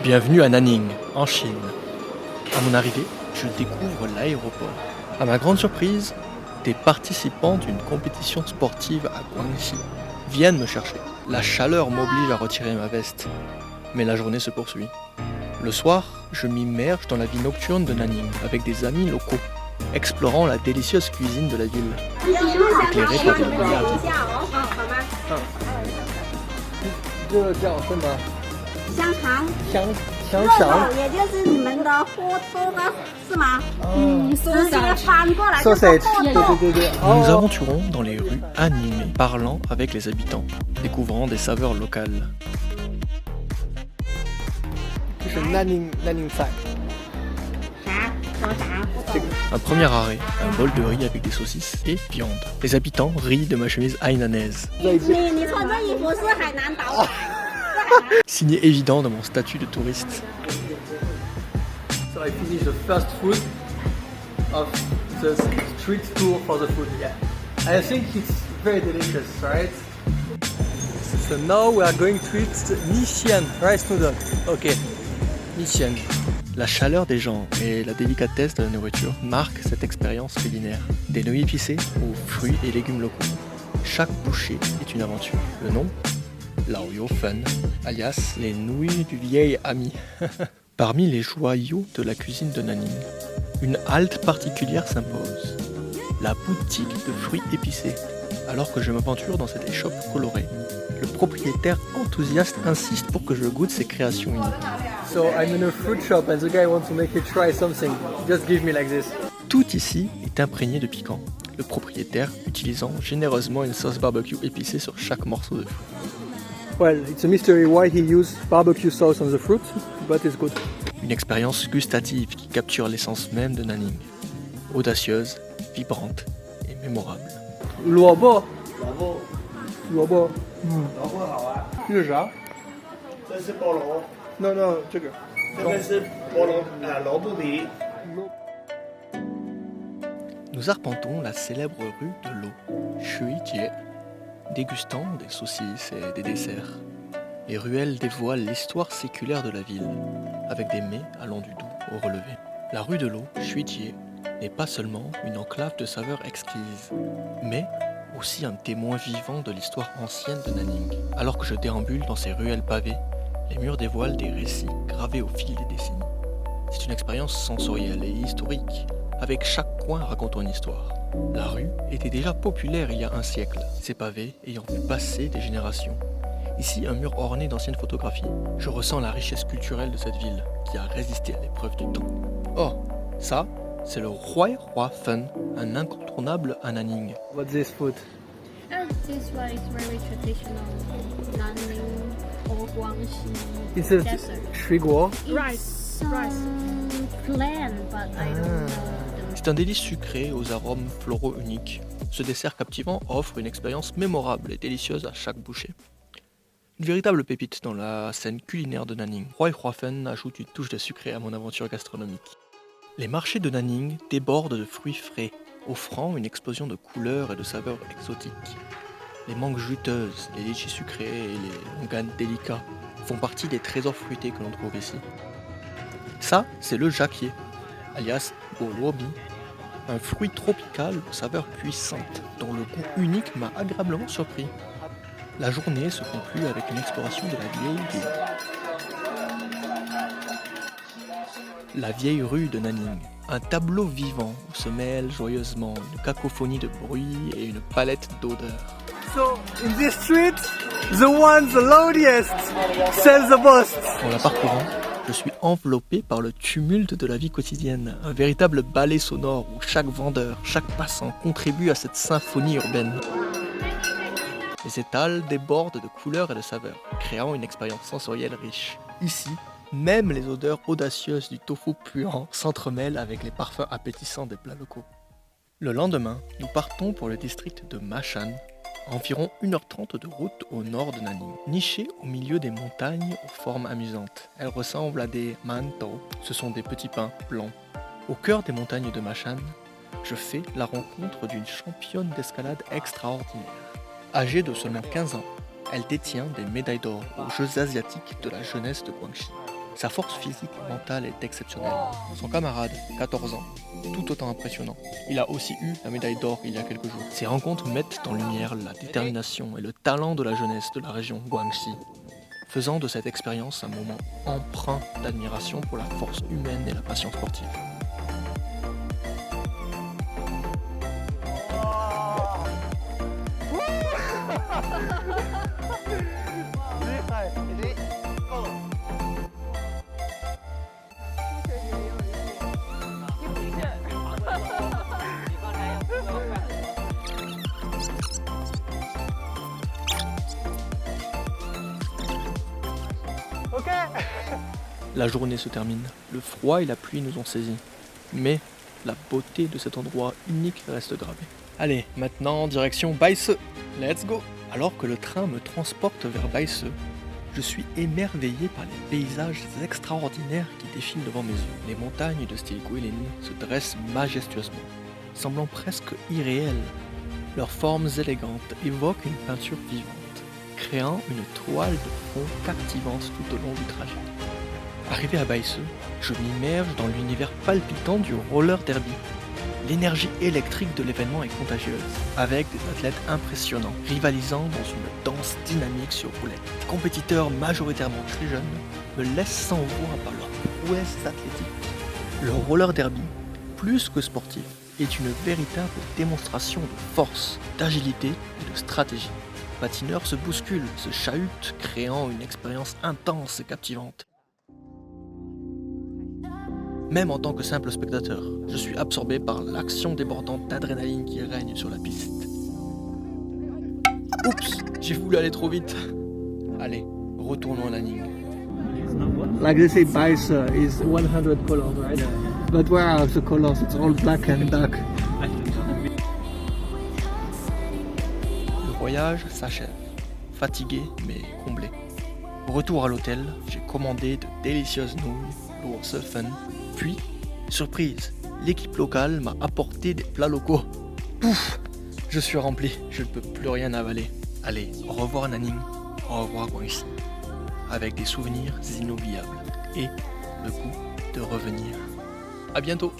Bienvenue à Nanning, en Chine. À mon arrivée, je découvre l'aéroport. À ma grande surprise, des participants d'une compétition sportive à Guangxi viennent me chercher. La chaleur m'oblige à retirer ma veste, mais la journée se poursuit. Le soir, je m'immerge dans la vie nocturne de Nanning avec des amis locaux, explorant la délicieuse cuisine de la ville, éclairée par des lumières vives. 这个叫什么？香肠，香肉肠。也就是你们的货多的是吗？直接 sausage 翻过来就是货对多。对对对。 Nous nous aventurons dans les rues animées, parlant avec les habitants, découvrant des saveurs locales. 就是 Nanning 菜。啥？说啥？不懂。 Un premier arrêt, un bol de riz avec des saucisses et viande. Les habitants rient de ma chemise hainanaise. 你穿这衣服是海南岛的。 Signé évident de mon statut de touriste. So I finished the first food of the street tour for the food. Yeah, I think it's very delicious, right? So now we are going to eat the Mixian rice noodle. Okay, Mixian. La chaleur des gens et la délicatesse de la nourriture marquent cette expérience culinaire. Des nouilles épicées aux fruits et légumes locaux. Chaque bouchée est une aventure. Le nom ? Lao Yo Fun, alias les nouilles du vieil ami. Parmi les joyaux de la cuisine de Nanning, une halte particulière s'impose. La boutique de fruits épicés. Alors que je m'aventure dans cette échoppe colorée, le propriétaire enthousiaste insiste pour que je goûte ses créations uniques. So I'm in a fruit shop and the guy wants to make me try something. Just give me like this. Tout ici est imprégné de piquant, le propriétaire utilisant généreusement une sauce barbecue épicée sur chaque morceau de fruit. Well, it's a mystery why he used barbecue sauce on the fruit, but it's good. Une expérience gustative qui capture l'essence même de Nanning. Audacieuse, vibrante et mémorable. 萝卜，萝卜，萝卜，萝卜好啊，这是啥这是菠萝， ？No no，这个。这个是菠萝萝卜皮。 Nous arpentons la célèbre rue de l'eau, Shuijie, dégustant des saucisses et des desserts. Les ruelles dévoilent l'histoire séculaire de la ville, avec des mets allant du doux au relevé. La rue de l'eau, Shuijie, n'est pas seulement une enclave de saveurs exquises, mais aussi un témoin vivant de l'histoire ancienne de Nanning. Alors que je déambule dans ces ruelles pavées, les murs dévoilent des récits gravés au fil des décennies. C'est une expérience sensorielle et historique, avec chaque coin racontant une histoire. La rue était déjà populaire il y a un siècle, ses pavés ayant vu passer des générations. Ici, un mur orné d'anciennes photographies. Je ressens la richesse culturelle de cette ville, qui a résisté à l'épreuve du temps. Oh, ça, c'est le Roi Fun, un incontournable à Nanning. What's this food? This one is very traditional Nanning or Guangxi It's a dessert. 水果。 Rice. Plain, but I don't know. C'est un délice sucré aux arômes floraux uniques. Ce dessert captivant offre une expérience mémorable et délicieuse à chaque bouchée. Une véritable pépite dans la scène culinaire de Nanning. Roi Fun ajoute une touche de sucré à mon aventure gastronomique. Les marchés de Nanning débordent de fruits frais, offrant une explosion de couleurs et de saveurs exotiques. Les mangues juteuses, les litchis sucrés et les longanes délicats font partie des trésors fruités que l'on trouve ici. Ça, c'est le jacquier, alias boluobi, un fruit tropical aux saveurs puissantes, dont le goût unique m'a agréablement surpris. La journée se conclut avec une exploration de la vieille ville. La vieille rue de Nanning, un tableau vivant où se mêlent joyeusement une cacophonie de bruits et une palette d'odeurs. So in this street, the one the loudest sells the most. En la parcourant, je suis enveloppé par le tumulte de la vie quotidienne, un véritable ballet sonore où chaque vendeur, chaque passant contribue à cette symphonie urbaine. Les étals débordent de couleurs et de saveurs, créant une expérience sensorielle riche. Ici, même les odeurs audacieuses du tofu puant s'entremêlent avec les parfums appétissants des plats locaux. Le lendemain, nous partons pour le district de Mashan, environ 1h30 de route au nord de Nanning. Nichée au milieu des montagnes aux formes amusantes, elle ressemble à des mantou, ce sont des petits pains blancs. Au cœur des montagnes de Mashan, je fais la rencontre d'une championne d'escalade extraordinaire. Âgée de seulement 15 ans, elle détient des médailles d'or aux Jeux asiatiques de la jeunesse de Guangxi. Sa force physique et mentale est exceptionnelle. Son camarade, 14 ans, tout autant impressionnant. Il a aussi eu la médaille d'or il y a quelques jours. Ces rencontres mettent en lumière la détermination et le talent de la jeunesse de la région Guangxi, faisant de cette expérience un moment empreint d'admiration pour la force humaine et la passion sportive. La journée se termine, le froid et la pluie nous ont saisis. Mais la beauté de cet endroit unique reste gravée. Allez, maintenant direction Baise. Let's go! Alors que le train me transporte vers Baise, je suis émerveillé par les paysages extraordinaires qui défilent devant mes yeux. Les montagnes de style Guilin se dressent majestueusement, semblant presque irréelles. Leurs formes élégantes évoquent une peinture vivante, créant une toile de fond captivante tout au long du trajet. Arrivé à Baise, je m'immerge dans l'univers palpitant du roller derby. L'énergie électrique de l'événement est contagieuse, avec des athlètes impressionnants, rivalisant dans une danse dynamique sur roulette. Les compétiteurs majoritairement très jeunes me laissent sans voix par leur prouesse athlétique. Le roller derby, plus que sportif, est une véritable démonstration de force, d'agilité et de stratégie. Les patineurs se bousculent, se chahutent, créant une expérience intense et captivante. Même en tant que simple spectateur, je suis absorbé par l'action débordante d'adrénaline qui règne sur la piste. Oups, j'ai voulu aller trop vite. Allez, retournons à Nanning. Like they say, Baise is 100 colors, right? But where are the colors? It's all black and dark. Le voyage s'achève, fatigué mais comblé. Au retour à l'hôtel, j'ai commandé de délicieuses nouilles, Luosefen, puis, surprise, l'équipe locale m'a apporté des plats locaux. Pouf, je suis rempli, je ne peux plus rien avaler. Allez, au revoir Nanning, au revoir Guangxi, avec des souvenirs inoubliables et le goût de revenir. À bientôt.